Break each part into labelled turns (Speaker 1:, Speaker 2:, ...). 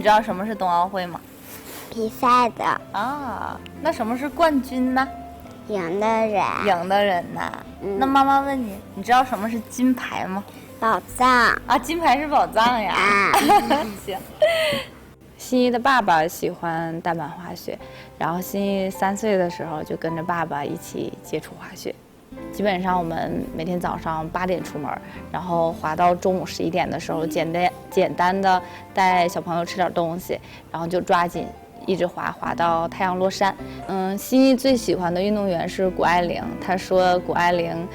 Speaker 1: 知道什么是冬奥会吗？
Speaker 2: 比赛的
Speaker 1: 啊，那什么是冠军呢？
Speaker 2: 赢的人。
Speaker 1: 赢的人呐。那妈妈问你，你知道什么是金牌吗？
Speaker 2: 宝藏
Speaker 1: 啊，金牌是宝藏呀。行。
Speaker 3: 新一的爸爸喜欢大阪滑雪，然后新一3岁的时候就跟着爸爸一起接触滑雪。基本上我们每天早上8点出门，然后滑到中午11点的时候，简单的带小朋友吃点东西，然后就抓紧一直滑到太阳落山。新一最喜欢的运动员是谷爱凌，他说谷爱凌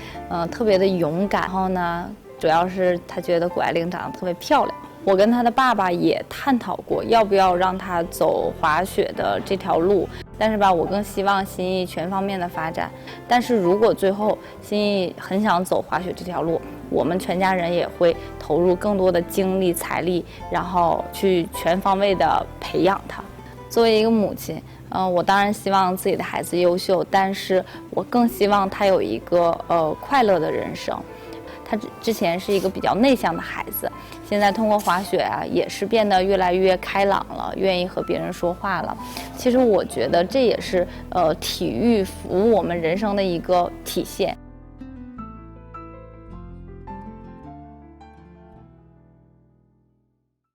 Speaker 3: 特别的勇敢，然后呢，主要是他觉得谷爱凌长得特别漂亮。我跟他的爸爸也探讨过，要不要让他走滑雪的这条路，但是吧，我更希望新一全方面的发展。但是如果最后新一很想走滑雪这条路，我们全家人也会投入更多的精力、财力，然后去全方位的培养他。作为一个母亲，我当然希望自己的孩子优秀，但是我更希望他有一个快乐的人生。他之前是一个比较内向的孩子，现在通过滑雪啊，也是变得越来越开朗了，愿意和别人说话了。其实我觉得这也是体育服务我们人生的一个体现。